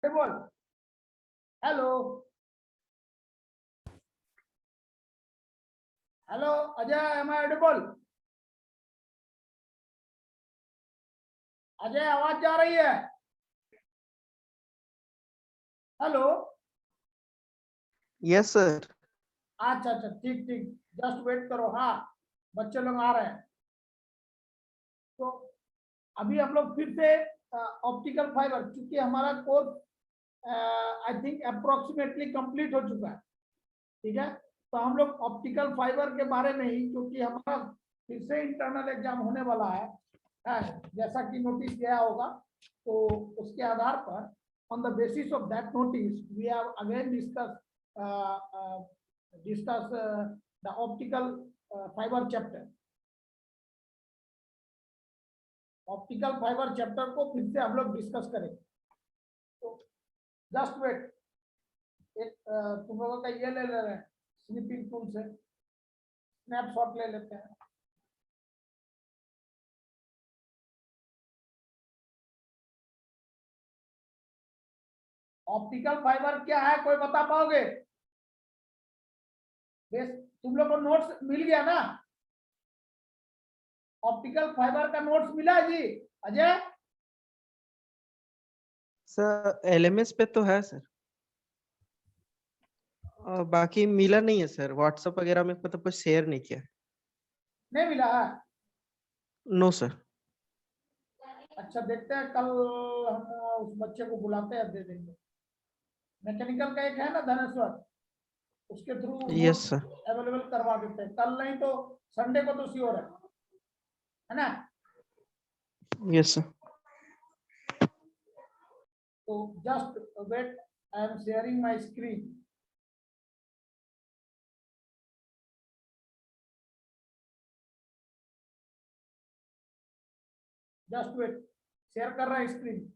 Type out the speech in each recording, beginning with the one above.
बोल hello hello Ajay, am I audible? Ajay, आवाज जा रही है? हेलो। Yes sir. अच्छा अच्छा, ठीक ठीक, जस्ट वेट करो। हाँ, बच्चे लोग आ रहे हैं। तो अभी हम लोग फिर से ऑप्टिकल फाइबर, क्योंकि हमारा course I think approximately complete हो चुका है। ठीक है, तो हम लोग ऑप्टिकल फाइबर के बारे में ही, क्योंकि हमारा फिर से इंटरनल एग्जाम होने वाला है, जैसा कि नोटिस गया होगा, तो उसके आधार पर on the basis of that notice we have again discuss the optical fibre chapter. Optical fibre chapter को फिर से हम लोग डिस्कस करेंगे। तो जस्ट वेट, एक तुम लोगों का ये ले रहे हैं, स्निपिंग टूल से स्नैपशॉट ले लेते हैं। ऑप्टिकल फाइबर क्या है, कोई बता पाओगे? बेस, तुम लोग को नोट्स मिल गया ना? ऑप्टिकल फाइबर का नोट्स मिला जी अजय? सर एलएमएस पे तो है सर, और बाकी मिला नहीं है सर। व्हाट्सएप वगैरह में मतलब कुछ शेयर नहीं किया। नहीं मिला है? No sir. अच्छा, देखते हैं, कल हम उस बच्चे को बुलाते हैं, दे देंगे। मैकेनिकल का एक है ना धनेश्वर, उसके through yes notes sir. Available करवा देते हैं कल, नहीं तो संडे को तो श्योर है ना? Yes sir. तो just wait, I am sharing my screen. Just wait, share कर रहा है स्क्रीन।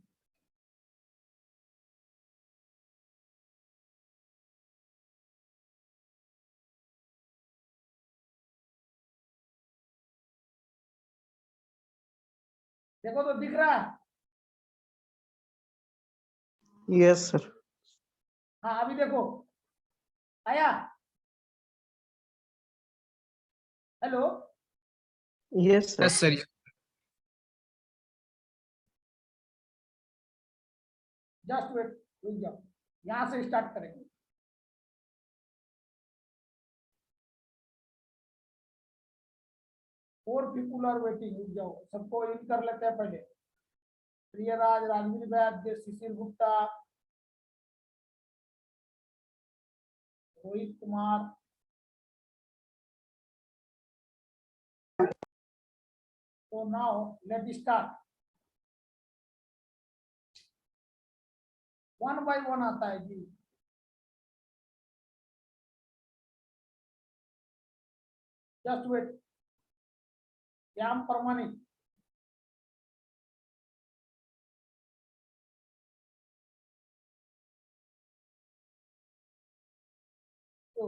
देखो तो दिख रहा है? Yes sir. हाँ, अभी देखो, आया? Hello. Yes sir. Yes sir. Just wait, रुक जाओ, यहां से स्टार्ट करेंगे। फोर पीपुल आर वेटिंग, रुक जाओ, सबको इन कर लेते हैं पहले। प्रियराज, राजवीर वैद्य, शिशिर गुप्ता, रोहित कुमार। तो now let start. One by one आता है जी। Just wait, Shyam Paramanik. तो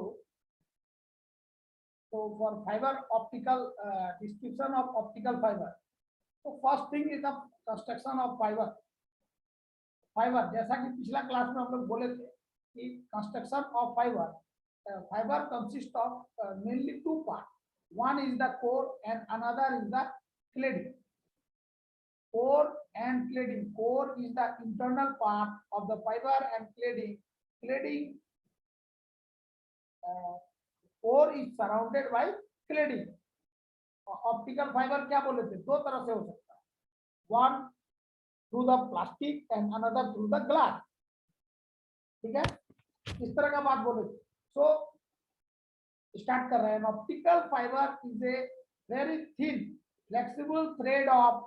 for fibre optical, description of optical fibre. तो first thing is the construction of fibre. Fibre, जैसा कि पिछला क्लास में हम लोग बोले थे कि construction of fibre, fibre consist of mainly two part. one is the core and another is the cladding. Core and cladding. Core is the internal part of the fiber and cladding core is surrounded by cladding. Optical fibre क्या बोले थे, दो तरह से हो सकता है, one through the plastic and another through the glass. ठीक है, इस तरह का बात बोले थे। सो स्टार्ट कर रहे हैं। Optical fibre is a very thin flexible thread of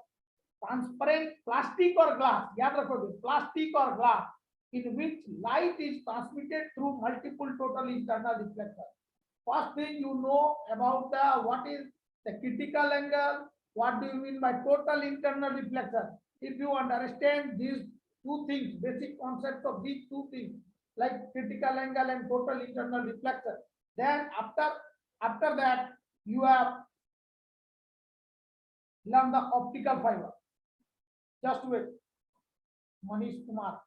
transparent plastic और ग्लास, याद रखोगे, प्लास्टिक और glass, in which light is transmitted through multiple total internal reflectors. First thing you know about the what is the critical angle, what do you mean by total internal reflection? If you understand these two things, basic concepts of these two things like critical angle and total internal reflection, then after that you have learned the optical fiber. Just wait, Manish Kumar,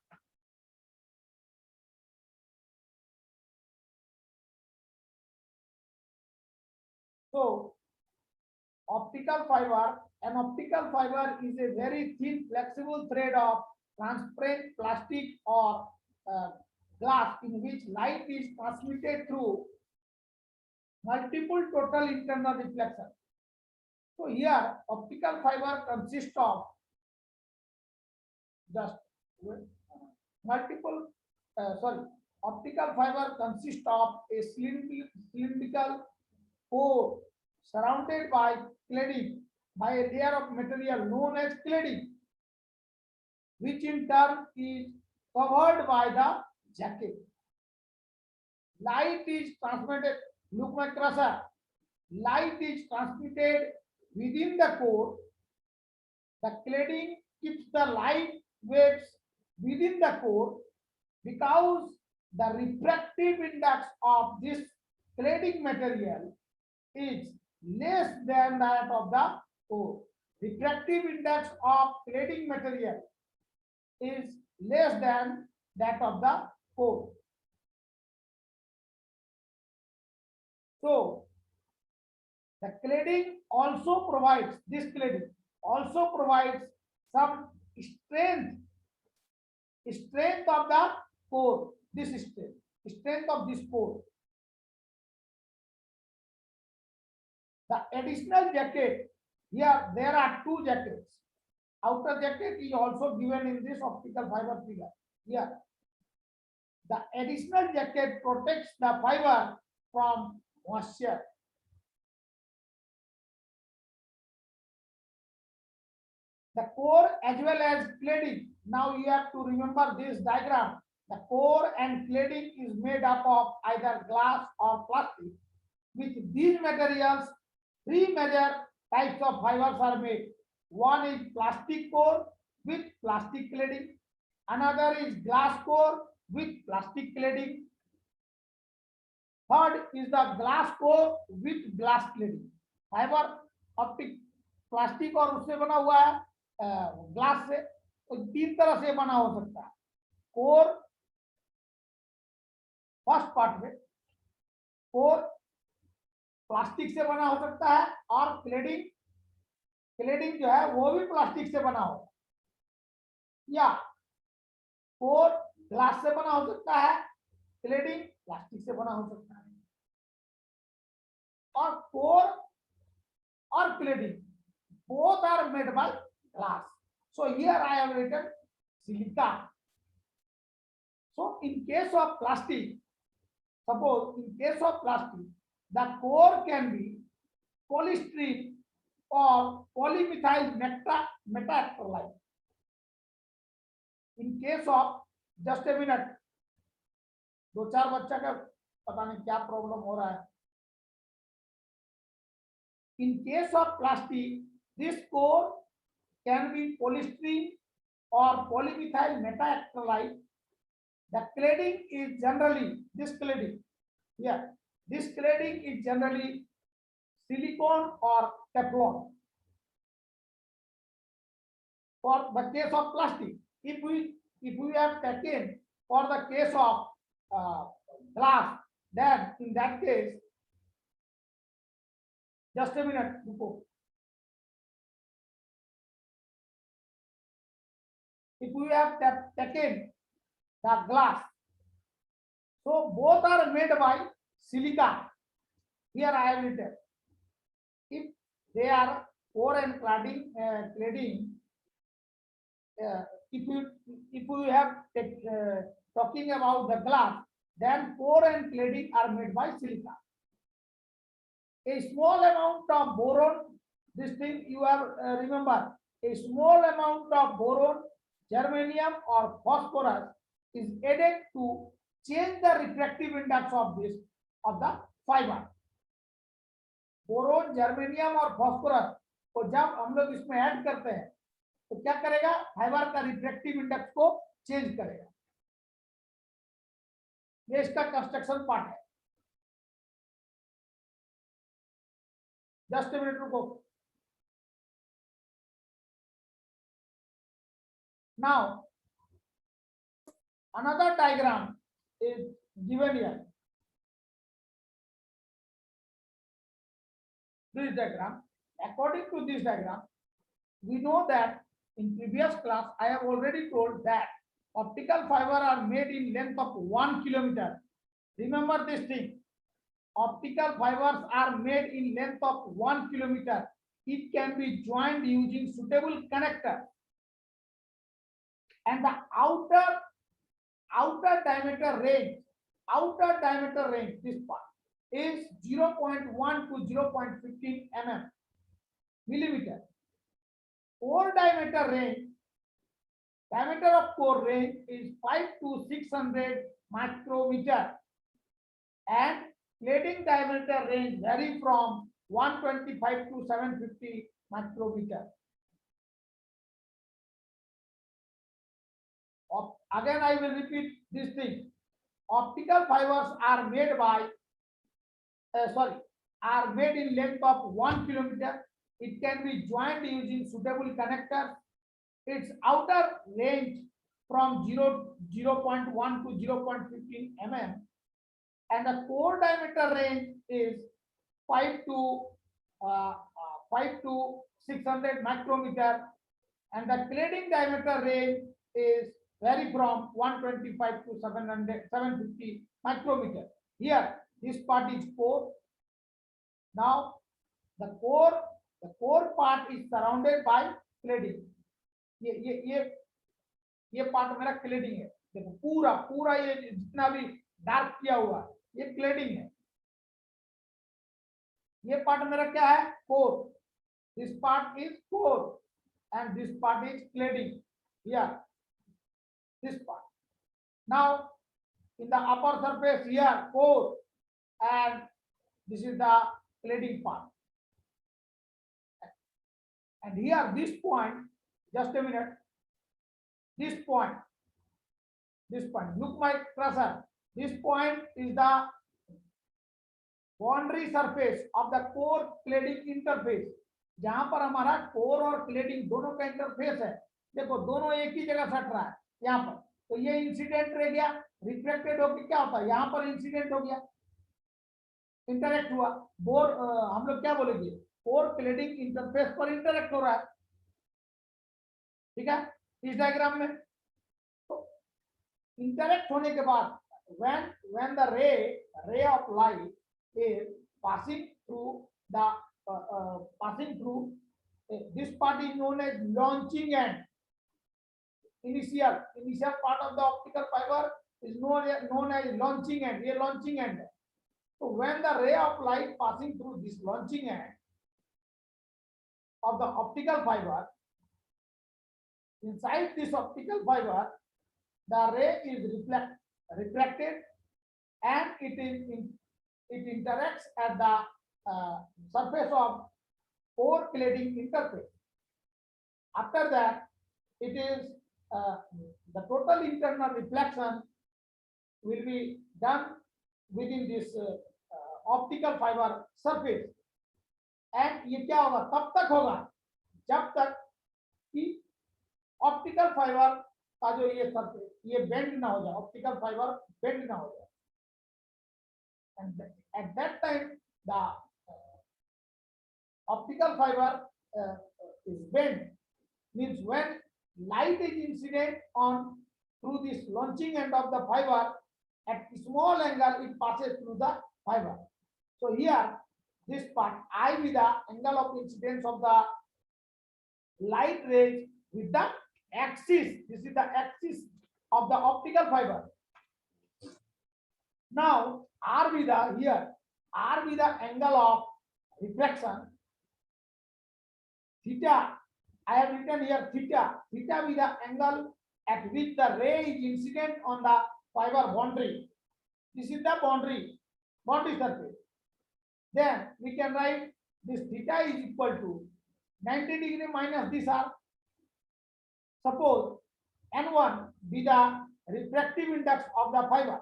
So optical fiber, an optical fiber is a very thin flexible thread of transparent plastic or glass in which light is transmitted through multiple total internal reflections. So here optical fiber consists of just multiple optical fiber consists of a cylindrical core surrounded by cladding by a layer of material known as cladding, which in turn is covered by the jacket. Light is transmitted, look my cursor, light is transmitted within the core. The cladding keeps the light waves within the core because the refractive index of this cladding material is less than that of the core. Refractive index of cladding material is less than that of the core. So the cladding also provides, this cladding also provides some strength of the core, this strength of this core. The additional jacket, here there are two jackets. Outer jacket is also given in this optical fiber figure. Here, the additional jacket protects the fiber from moisture. The core as well as cladding. Now you have to remember this diagram. The core and cladding is made up of either glass or plastic. With these materials, three major types of fibers are made. One is plastic core with plastic cladding. Another is glass core with plastic cladding. Third is the glass core with glass cladding. Fibre optic plastic और उससे बना हुआ है glass से, तो तीन तरह से बना हो सकता है. कोर फर्स्ट पार्ट में कोर प्लास्टिक से बना हो सकता है और क्लेडिंग जो है वो भी प्लास्टिक से बना हो, या कोर ग्लास से बना हो सकता है, क्लेडिंग प्लास्टिक से बना हो सकता है. और कोर और cladding both are made by glass. So here I have written silica. So in case of plastic, suppose in case of plastic, the core can be polystyrene or polymethyl metaacrylate. In case of, just a minute, दो चार बच्चा का पता नहीं क्या problem हो रहा है. In case of plastic, this core can be polystyrene or polymethyl metaacrylate. The cladding is generally, this cladding is generally silicone or Teflon. For the case of plastic, if we have taken for the case of glass, then in that case, just a minute before. If we have taken the glass, so both are made by silica. Here I have written. If they are core and cladding, if we have talking about the glass, then core and cladding are made by silica. A small amount of boron, this thing you have remember, a small amount of boron, germanium or phosphorus is added to change the refractive index of the fiber. Boron, germanium और phosphorus को जब हम लोग इसमें add करते हैं तो क्या करेगा, फाइबर का रिफ्रैक्टिव इंडेक्स को चेंज करेगा. ये इसका कंस्ट्रक्शन पार्ट है. जस्ट ए मिनट रुको. Now another diagram is given here. this diagram. According to this diagram, we know that in previous class I have already told that optical fiber are made in length of 1 kilometer. Remember this thing. Optical fibers are made in length of 1 kilometer. It can be joined using suitable connector. And the outer diameter range, this part is 0.1 to 0.15 millimeter. Core diameter of core range is 5 to 600 micrometer, and cladding diameter range vary from 125 to 750 micrometer. Again, I will repeat this thing. Optical fibers are made in length of 1 kilometer. It can be joined using suitable connector. Its outer range from 0.1 to 0.15 and the core diameter range is 5 to 600 micrometer, and the cladding diameter range is vary from 125 to 750 micrometer. Here, this part is core. Now, the core part is surrounded by cladding. ये part मेरा cladding है. देखो पूरा ये जितना भी dark किया हुआ ये क्लेडिंग है. ये पार्ट मेरा क्या है? Core. This part is core and this part is cladding. Here, this part. Now, in the upper surface here, core, and this is the cladding part. And here, this point, just a minute. This point, look my cursor. This point is the boundary surface of the core cladding interface. जहां पर हमारा core और cladding दोनों का interface है. देखो दोनों एक ही जगह सट रहा है यहाँ पर. तो ये इंसिडेंट रह गया, रिफ्लेक्टेड होकर क्या होता है, यहाँ पर इंसिडेंट हो गया, इंटरेक्ट हुआ. बोर हम लोग क्या बोलेंगे, कोर क्लेडिंग इंटरफेस पर इंटरेक्ट हो रहा है. ठीक है, इस डायग्राम में. तो इंटरेक्ट होने के बाद when the ray of light is passing through this part is known as launching end. Initial part of the optical fiber is known as launching end. ये launching end है. So when the ray of light passing through this launching end of the optical fiber, inside this optical fiber, the ray is reflected and it interacts at the surface of core cladding interface. After that, it is the total internal reflection will be done within this optical fiber surface. And ये क्या होगा, तब तक होगा जब तक कि optical fibre का जो ये सरफेस ये बेंड ना हो जाए, ऑप्टिकल फाइबर बेंड ना हो जाए. And at that time the optical fiber is bent, means when light is incident on through this launching end of the fiber, at small angle it passes through the fiber. So here this part I with the angle of incidence of the light rays with the axis. This is the axis of the optical fiber. Now R with the here R with the angle of reflection. Theta, I have written here theta with the angle at which the ray is incident on the fiber boundary. This is the boundary surface. Then we can write this theta is equal to 90 degree minus this R. Suppose N1 be the refractive index of the fiber.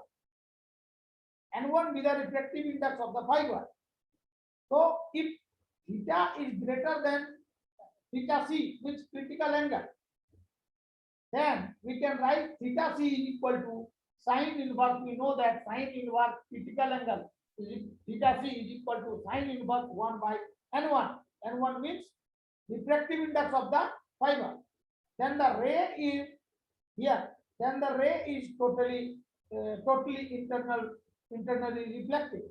N1 be the refractive index of the fiber. So if theta is greater than theta c, which critical angle, then we can write theta c is equal to sine inverse. We know that sine inverse critical angle is theta c is equal to sine inverse 1 by N1 means refractive index of the fiber. Then the ray is here. Then the ray is totally internally reflective.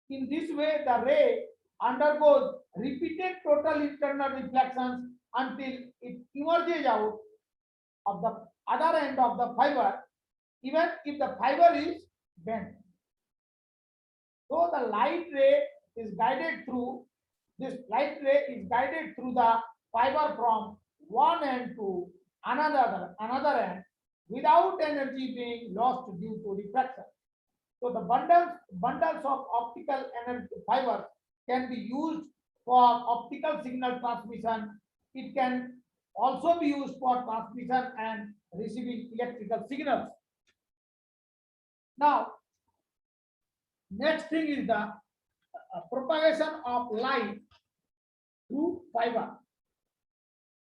In this way, the ray undergoes repeated total internal reflections until it emerges out of the other end of the fiber, even if the fiber is bent. So the light ray is guided through the fiber from one end to another end without energy being lost due to refraction. So the bundles of optical energy fibers can be used for optical signal transmission. It can also be used for transmission and receiving electrical signals. Now, next thing is the propagation of light through fiber.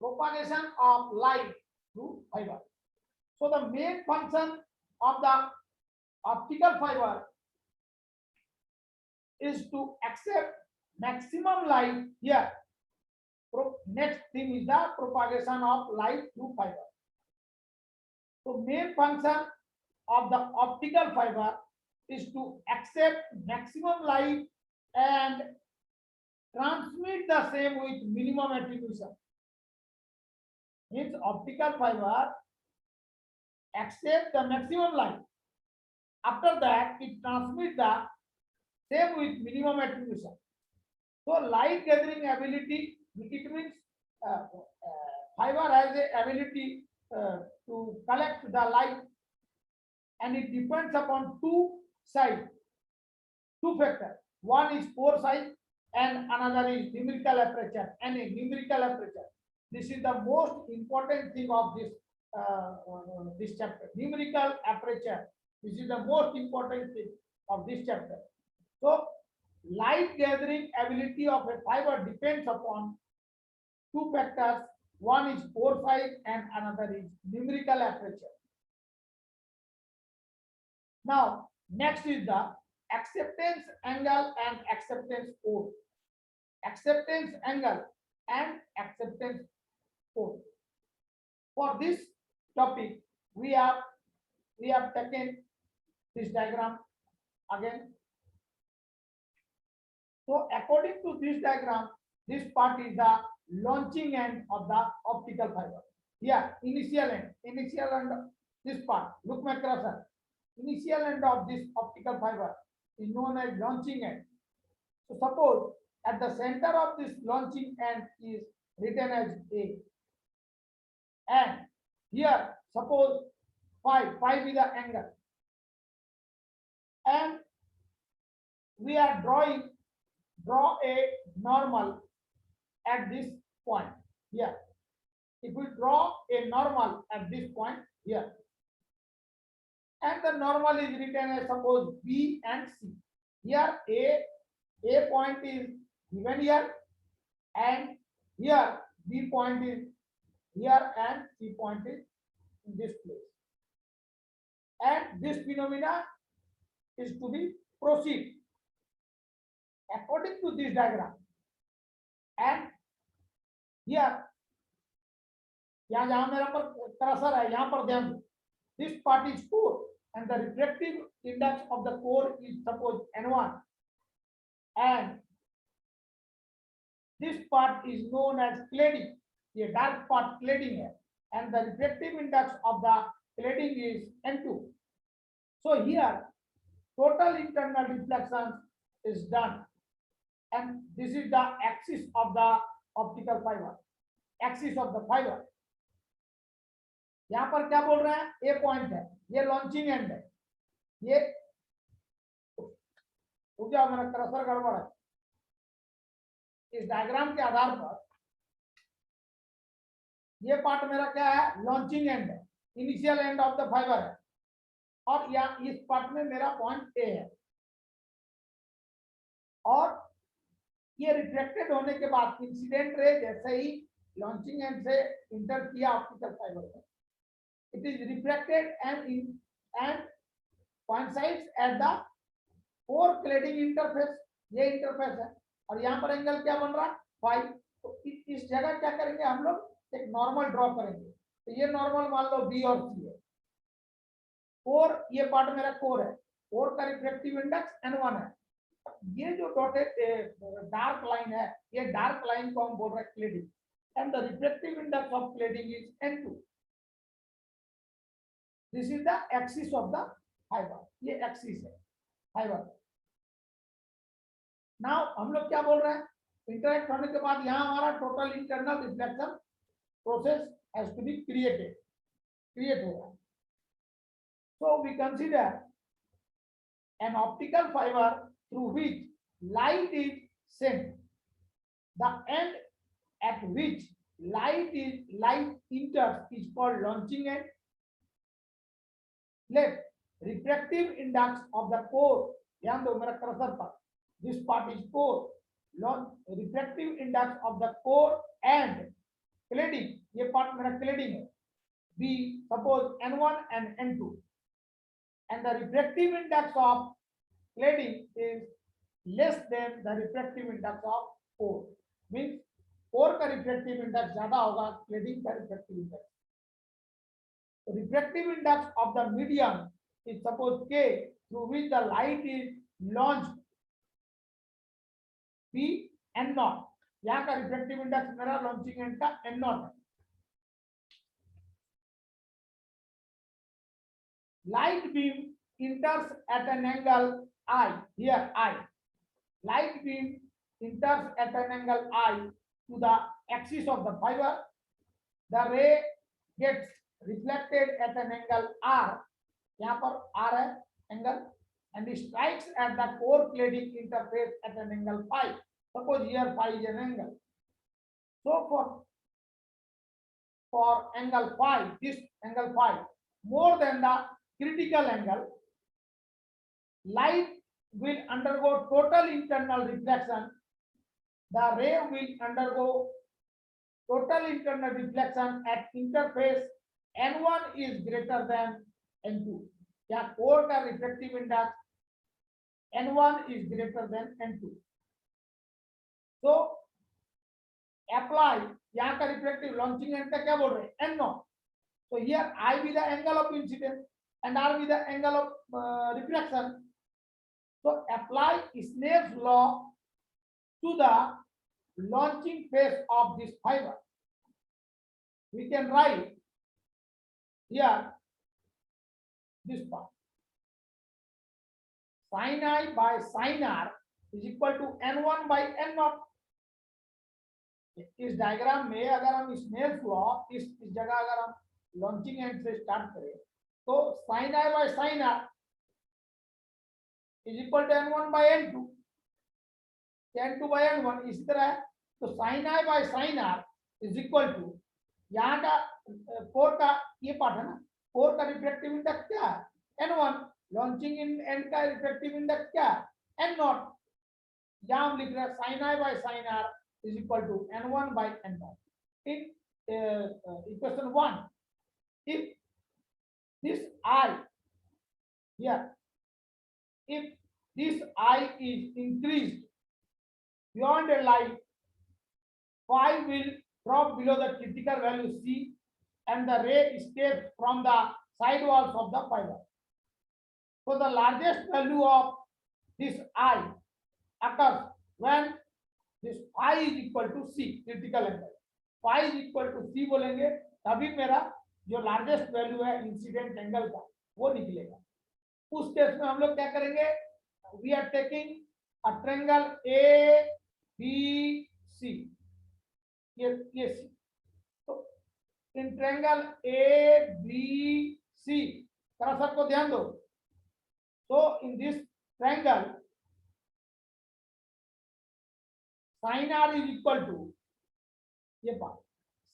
Propagation of light through fiber. So the main function of the optical fiber is to accept maximum light here. Next thing is the propagation of light through fiber. So main function of the optical fiber is to accept maximum light and transmit the same with minimum attenuation. Means optical fiber accepts the maximum light. After that, it transmits the same with minimum attenuation. So light gathering ability, it means fiber has the ability to collect the light, and it depends upon two factors. One is pore size and another is numerical aperture. And a numerical aperture. This is the most important thing of this chapter. Numerical aperture. This is the most important thing of this chapter. So light gathering ability of a fiber depends upon two factors. One is pore size and another is numerical aperture. Now, next is the acceptance angle and acceptance pore. Acceptance angle and acceptance pore. For this topic, we have taken this diagram again. So according to this diagram, this part is the launching end of the optical fiber. Here, initial end of this part. Look my cursor. Initial end of this optical fiber is known as launching end. So suppose at the center of this launching end is written as A. And here, suppose 5 is the angle. And we are draw a normal at this point here. If we draw a normal at this point here, and the normal is written as suppose B and C. Here A point is given here, and here B point is here, and C point is in this place. And this phenomena is to be proceed according to this diagram. And here, यहाँ जहां मेरा पर cursor है, यहाँ पर ध्यान दो. This part is core, and the refractive index of the core is suppose N1, and this part is known as cladding. ये dark part cladding है, and the refractive index of the cladding is N2. So here, total internal reflection is done, and this is the axis of the optical fiber. Axis of the fiber. यहाँ पर क्या बोल रहे हैं? A point है, ये launching and है, ये क्या मेरा कर्सर गड़बड़ है. इस डायग्राम के आधार पर ये पार्ट मेरा क्या है? लॉन्चिंग एंड है, initial end of the fibre है, और या इस पार्ट में मेरा पॉइंट ए है. और ये रिफ्लेक्टेड होने के बाद इंसिडेंट रे जैसे ही लॉन्चिंग एंड से इंटर किया ऑप्टिकल फाइबर में, it is reflected and coincides at the core cladding interface. ये इंटरफेस है, और यहाँ पर एंगल क्या बन रहा है 5। तो इस जगह क्या करेंगे हम लोग एक नॉर्मल ड्रॉ करेंगे। तो ये नॉर्मल मान लो बी और सी है। कोर ये पार्ट मेरा कोर है, कोर का रिफ्रैक्टिव इंडेक्स n1 है। ये जो डॉटेड डार्क लाइन है, ये डार्क लाइन को हम बोल रहे हैं cladding, and the refractive index of cladding is n2। This is the axis of the fibre, ये एक्सिस है फाइबर। नाउ हम लोग क्या बोल रहे हैं, इंटरेक्ट होने के बाद यहाँ हमारा total internal reflection process has to be create होगा। So we consider an optical fiber through which light is sent. The end at which light enters is called launching end. Let refractive index of the core, ध्यान दो मेरा cursor पर, this part is core, refractive index of the core and cladding, ये part मेरा cladding है, be suppose n1 and n2, and the refractive index of cladding is less than the refractive index of core, means core का refractive index ज्यादा होगा cladding का refractive index। The refractive index of the medium is suppose K through which the light is launched P n0। यहाँ का refractive index मेरा launching end का n0 है। Light beam enters at an angle I, here I. Light beam enters at an angle I to the axis of the fiber. The ray gets reflected at an angle R, यहाँ पर R है angle, and it strikes at the core cladding interface at an angle phi. Suppose here phi is an angle. So for angle phi, this angle phi more than the critical angle, light will undergo total internal reflection. The ray will undergo total internal reflection at interface n1 is greater than n2। क्या core का reflective index n1 is greater than n2। तो apply यहाँ का reflective launching and का क्या बोल रहे हैं n0। So here I be the angle of incidence and R be the angle of reflection. So apply Snell's law to the launching phase of this fiber. We can write here this part. Sin I by sin R is equal to n1 by n0। इस diagram में अगर हम Snell's law इस जगह अगर हम launching and से start करें तो sin I by sin R is equal to n1 by n2, n2 by n1 इसी तरह है। तो sin I by sin R is equal to यहाँ का कोर का ये पार्ट है ना, कोर का रिफ्लेक्टिव इंडेक्स क्या है n1, लॉन्चिंग इन एंड का रिफ्लेक्टिव इंडेक्स क्या है n0। यहाँ हम लिख रहे हैं sin I by sin R is equal to n1 by n0। in equation 1, if this I here, if this I is increased beyond a line, phi will drop below the critical value C and the ray escapes from the side walls of the fiber. So the largest value of this I occurs when this phi is equal to C, critical angle। phi is equal to C बोलेंगे तभी मेरा जो largest value है incident angle का वो निकलेगा। उस case में हम लोग क्या करेंगे, we are taking a triangle A B C, ये सी। तो in triangle A B C cursor को ध्यान दो। तो in this triangle sin R is equal to ये part,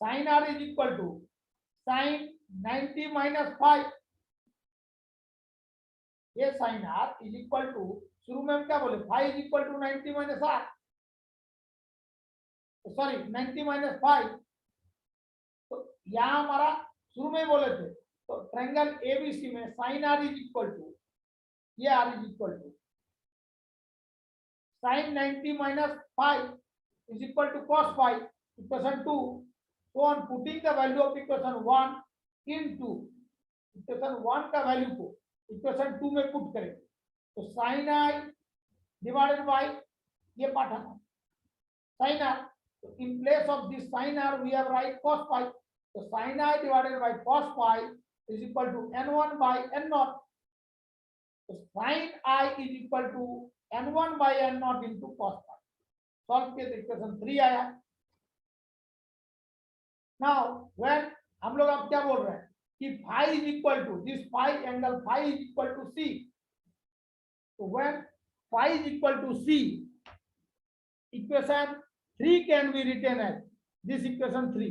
sin R is equal to sin 90 minus phi। ये sin R is equal to, शुरू में हम क्या बोले, phi is equal to 90 minus R, sorry 90 minus phi। तो यहाँ हमारा शुरू में बोले थे, तो ट्रायंगल एबीसी में sin R is equal to, ये R is equal to sin 90 minus phi is equal to cos phi, equation 2. So on putting the value of equation 1 into equation 1 का वैल्यू को इक्वेशन 2 में put करेंगे तो sin i divided by ये part है sin r. तो in place of this sin r we have write cos phi. तो sin i divided by cos phi is equal to n1 by n0. तो sin i is equal to n1 by n0 into cos phi. Solve किए तो equation 3 आया. Now when हम लोग अब क्या बोल रहे हैं कि phi is equal to this phi angle phi is equal to c. So when phi is equal to c, equation 3 can be written as this. Equation 3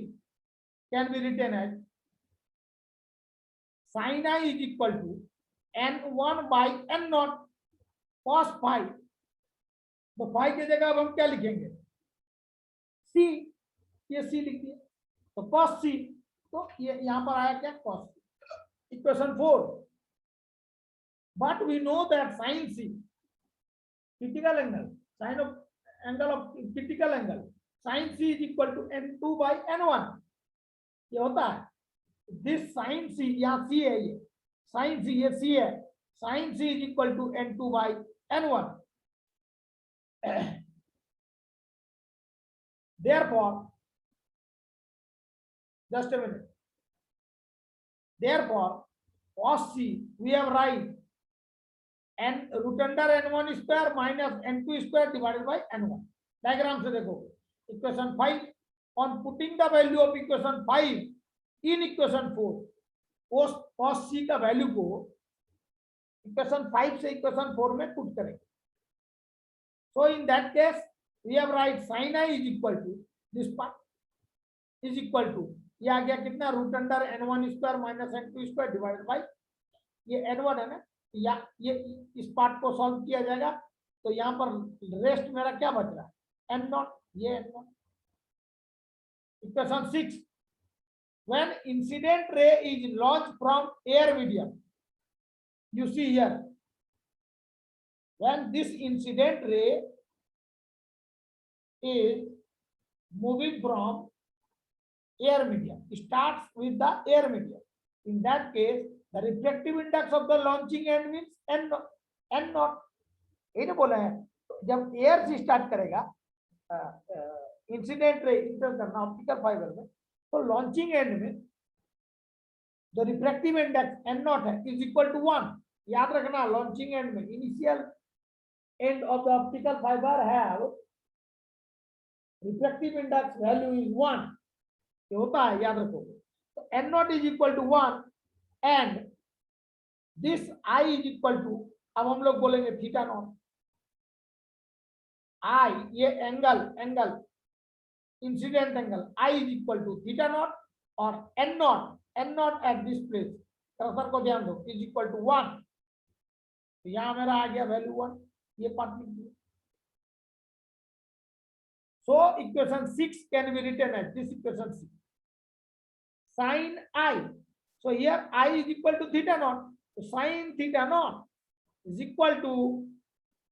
can be written as sin i is equal to n1 by n0 cos phi. तो phi की जगह अब हम क्या लिखेंगे c. ये c लिख दिया तो cos c. तो ये यहां पर आया क्या cos equation 4. But we know that sin c critical angle sin of angle of critical angle sin c is equal to n2 by n1. ये होता है दिस sin c यहाँ c है ये sin c ये c है sin c is equal to n2 by n1. therefore just a minute. Therefore, cos c we have write n root under n1 square minus n2 square divided by n1. Diagram से देखो equation 5 on putting the value of equation 5 in equation 4 cos c का value को equation 5 से equation 4 में put करेंगे. So in that case we have write sin i is equal to this part is equal to ये आ गया कितना root under n1 square minus n2 square divided by ये n1 है ना. या ये इस पार्ट को सॉल्व किया जाएगा तो यहाँ पर रेस्ट मेरा क्या बच रहा है n0. ये n0. Equation 6 when incident ray is launch from air medium you see here when this incident ray is moving from air medium starts with the air medium. In that case, the refractive index of the launching end means n naught. ये बोला है जब air से start करेगा incident ray inter करना optical fibre में तो launching end में जो रिफ्रैक्टिव इंडेक्स n नॉट है इज इक्वल टू 1. याद रखना लॉन्चिंग एंड में initial end of the optical fibre have refractive index value is 1. ये होता है याद रखो. तो n not is equal to 1 and this i is equal to अब हम लोग बोलेंगे थीटा नॉट. i ये angle incident angle i is equal to theta not और n not at this place cursor को ध्यान दो इज इक्वल टू 1. तो यहां मेरा आ गया वैल्यू 1. ये पार्ट लिख दिया. So equation 6 can be written as this equation 6 sin I. So here I is equal to theta naught. So sin theta naught is equal to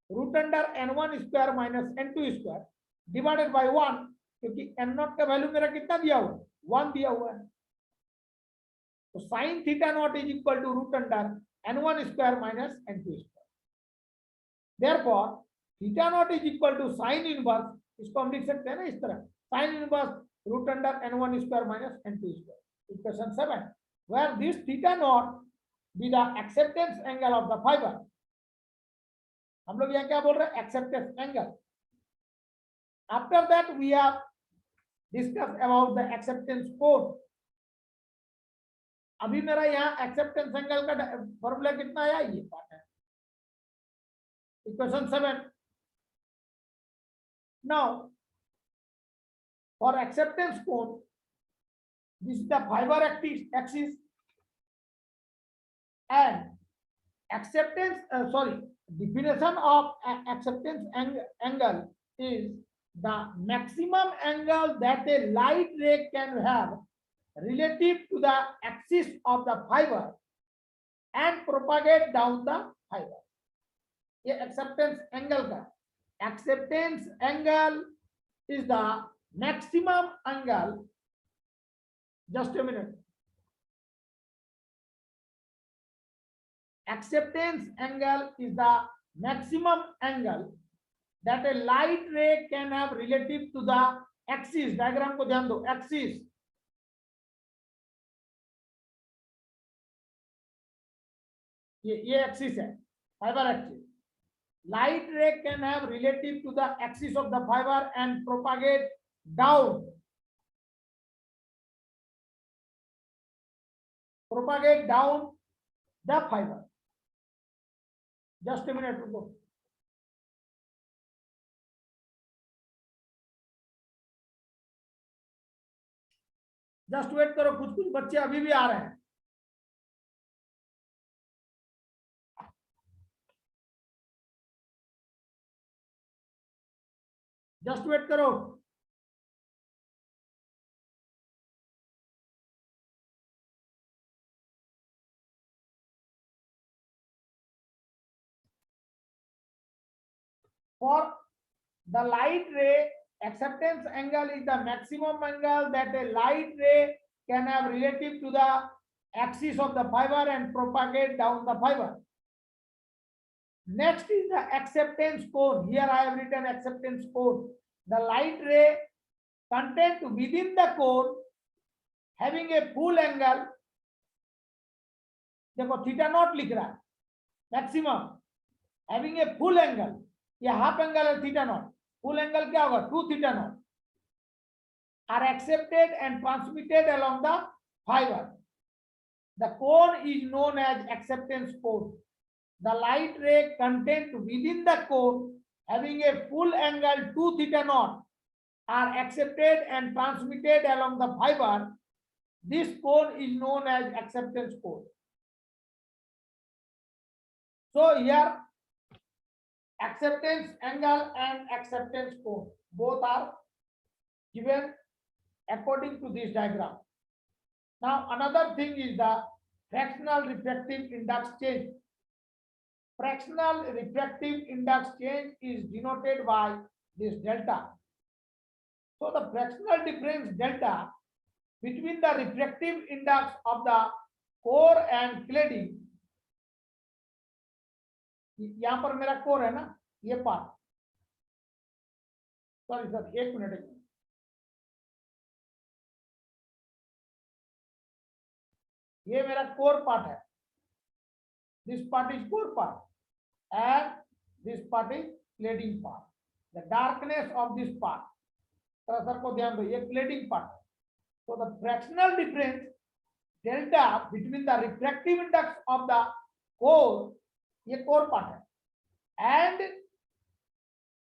root under n1 square minus n2 square divided by 1 क्योंकि n naught का value मेरा कितना दिया हुआ है 1 दिया हुआ है. तो sin theta naught is equal to root under n1 square minus n2 square. Therefore theta naught is equal to sin inverse. इसको हम लिख सकते हैं ना इस तरह sin inverse root under n1 square minus n2 square. Equation 7 where this theta naught be the acceptance angle of the fiber. हम लोग यहाँ क्या बोल रहे हैं acceptance angle. After that we have discussed about the acceptance cone. अभी मेरा यहाँ acceptance angle का फॉर्मूला कितना आया ये पार्ट है Equation 7. Now, for acceptance cone, this is the fiber axis and acceptance, definition of acceptance angle is the maximum angle that a light ray can have relative to the axis of the fiber and propagate down the fiber. ये acceptance angle का acceptance angle is the maximum angle. Just a minute. Acceptance angle is the maximum angle that a light ray can have relative to the axis. Diagram को ध्यान दो, axis. ये axis है, fiber axis. Light ray can have relative to the axis of the fiber and propagate down. Propagate down the fiber. Just a minute to go. Just wait करो, कुछ कुछ बच्चे अभी भी आ रहे हैं. जस्ट वेट करो. For the light ray, acceptance angle is the maximum angle that a light ray can have relative to the axis of the fiber and propagate down the fiber. Next is the acceptance cone. Here I have written acceptance cone. The light ray content within the cone having a full angle. देखो theta naught लिख रहा है, maximum having a full angle. ये half angle है theta naught. Full angle क्या होगा? 2 theta naught. Are accepted and transmitted along the fiber. The cone is known as acceptance cone. The light ray content within the cone having a full angle 2 theta naught are accepted and transmitted along the fiber. This cone is known as acceptance cone. So here acceptance angle and acceptance cone both are given according to this diagram. Now another thing is the fractional refractive index change. Fractional refractive index change is denoted by this delta. So the fractional difference delta between the refractive index of the core and cladding. यहां पर मेरा core है ना, ये part. Sorry sir, एक minute. ये मेरा core part है. This part is core part and this part is cladding part. The darkness of this part, sir को ध्यान दो, ये क्लेडिंग पार्ट है. So the fractional difference delta between the refractive index of the core, ये core part है, and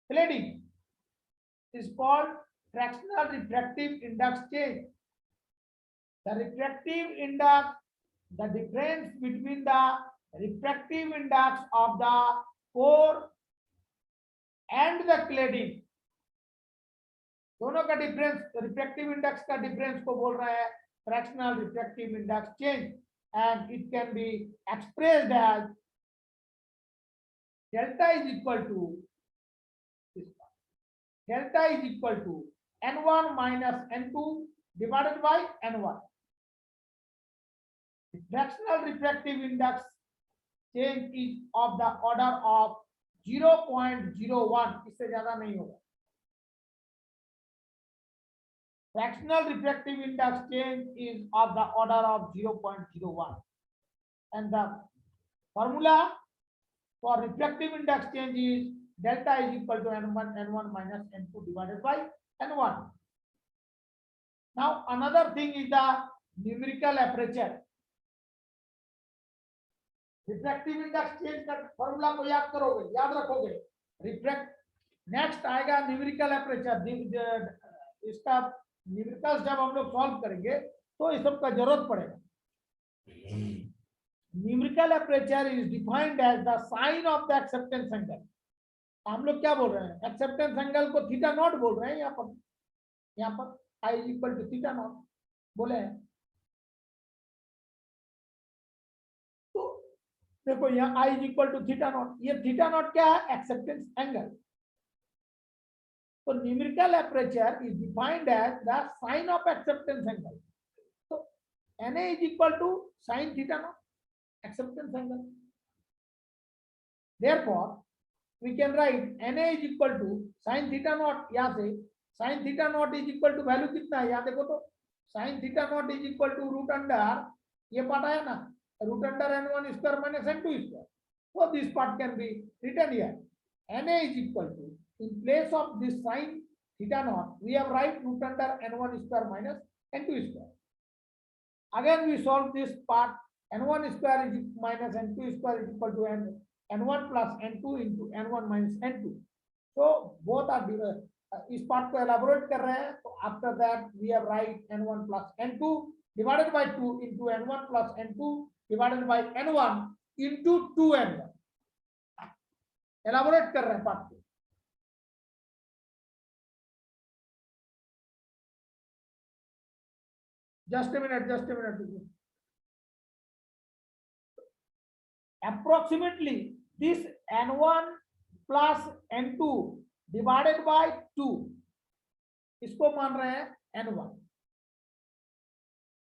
cladding is called fractional refractive index change. The refractive index, the difference between the refractive index of the core and the cladding, दोनों का difference, refractive index का difference को बोल रहा है fractional refractive index change. And it can be expressed as delta is equal to n1 minus n2 divided by n1. The fractional refractive index change is of the order of 0.01. इससे ज्यादा नहीं होगा. Fractional refractive index change is of the order of 0.01, and the formula for refractive index change is delta is equal to n1 minus n2 divided by n1. Now another thing is the numerical aperture. Refractive index change का formula को याद करोगे, याद रखोगे. Next आएगा numerical aperture. इसका numericals जब हम लोग सॉल्व करेंगे तो इस सब का जरूरत पड़ेगा. Numerical aperture is defined as the sine of the acceptance angle. हम लोग क्या बोल रहे हैं? एक्सेप्टेंस एंगल को थीटा नॉट बोल रहे हैं. यहाँ पर i equal to theta naught बोले हैं. तो देखो यहाँ i equal to theta naught. ये थीटा नॉट क्या है? Acceptance angle. So numerical aperture is defined as the sine of acceptance angle. So Na is equal to sine theta naught acceptance angle. Therefore, we can write Na is equal to sine theta naught. यहाँ से sine theta naught is equal to value कितना है यहाँ देखो तो sine theta naught is equal to root under ये part आया ना root under n1 square minus n2 square. So this part can be written here. Na is equal to, in place of this sine theta naught, we have write root under n1 square minus n2 square. Again we solve this part. N1 square is minus n2 square is equal to n1 plus n2 into n1 minus n2. So both are इस part को elaborate कर रहे हैं. तो after that we have write n1 plus n2 divided by 2 into n1 plus n2 divided by n1 into 2n1. elaborate कर रहे हैं part को. Just a minute. Approximately this n1 plus n2 divided by 2 इसको मान रहे हैं n1.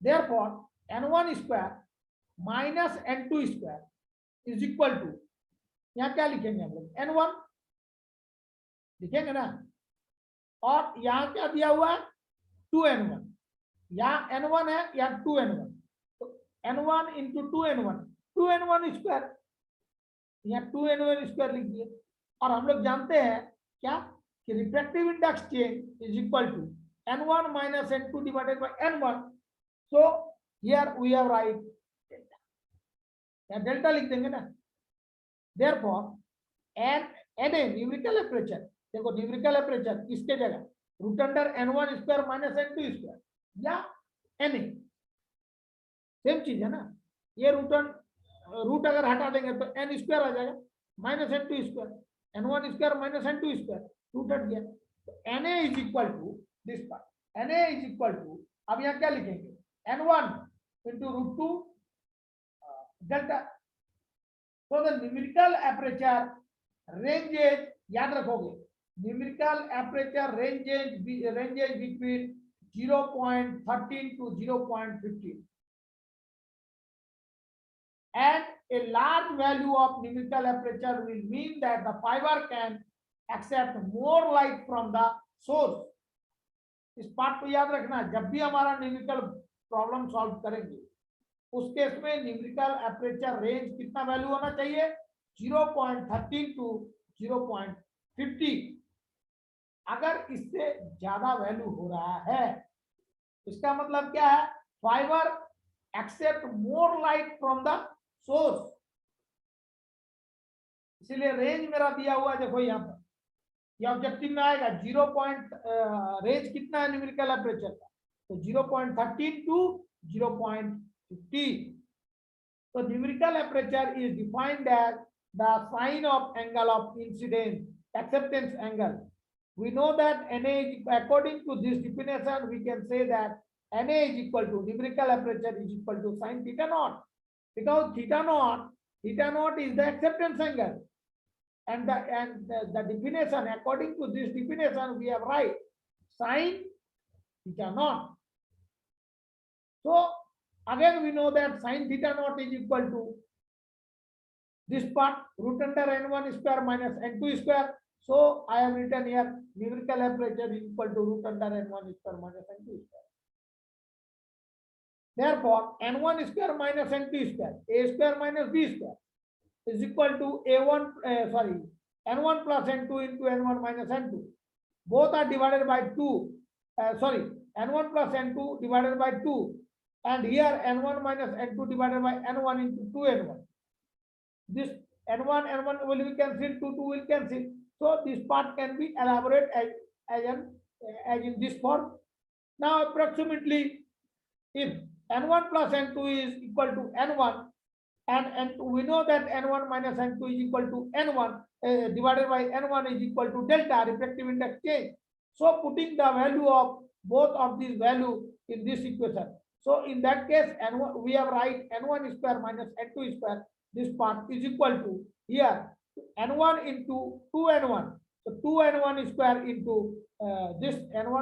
Therefore n1 square minus n2 square is equal to, यहाँ क्या लिखेंगे हम लोग n1 लिखेंगे ना, और यहाँ क्या दिया हुआ है 2n1. यहाँ n1 है या 2n1, तो n1 into 2n1 स्क्वायर, यहाँ 2n1 स्क्वायर लिख दिए. और हम लोग जानते हैं क्या कि refractive index change is equal to n1 minus n2 divided by n1. So here we have write delta. यहाँ डेल्टा लिख देंगे ना. Therefore Na न्यूमेरिकल एपरेचर, देखो न्यूमेरिकल एपरेचर इसके जगह root under n1 square minus n2 square या Na same चीज है ना. ये रूट अगर हटा देंगे तो n स्क्वायर आ जाएगा minus n2 square, n1 square minus n2 square, root हट गया. तो Na is equal to this part. Na is equal to, अब यहाँ क्या लिखेंगे n1 इंटू रूट 2 डेल्टा. तो द न्यूमेरिकल एपरेचर रेंजेज, याद रखोगे numerical aperture ranges between 0.13 to 0.15, and a large value of numerical aperture will mean that the fiber can accept more light from the source. इस part को याद रखना, जब भी हमारा न्यूमेरिकल प्रॉब्लम सॉल्व करेंगे उस केस में न्यूमेरिकल एपरेचर रेंज कितना वैल्यू होना चाहिए 0.13 to 0.50. अगर इससे ज्यादा वैल्यू हो रहा है इसका मतलब क्या है, fibre accept more light from the source. इसलिए रेंज मेरा दिया हुआ है, देखो यहाँ पर ये ऑब्जेक्टिव में आएगा रेंज कितना है न्यूमेरिकल एपरेचर का, तो 0.13 to 0.50. So numerical aperture is defined as the sine of angle of incidence, acceptance angle. We know that Na is, according to this definition, we can say that Na is equal to, numerical aperture is equal to sine theta naught, because theta naught is the acceptance angle, and the definition, according to this definition, we have write sine theta naught. So again we know that sine theta naught is equal to this part root under n1 square minus n2 square. So I have written here numerical aperture is equal to root under n1 square minus n2 square. Therefore n1 square minus n2 square, a square minus b square, is equal to n1 plus n2 into n1 minus n2. Both are divided by 2. N1 plus n2 divided by 2. And here n1 minus n2 divided by n1 into 2n1. This n1 will be cancelled, 2 will cancel. So this part can be elaborated as in this form. Now approximately, if n1 plus n2 is equal to n1, and we know that n1 minus n2 is equal to n1 divided by n1 is equal to delta, refractive index change. So putting the value of both of these value in this equation. So in that case, n1 we have write n1 square minus n2 square. This part is equal to here n1 into 2n1 So 2 n1 square into this n1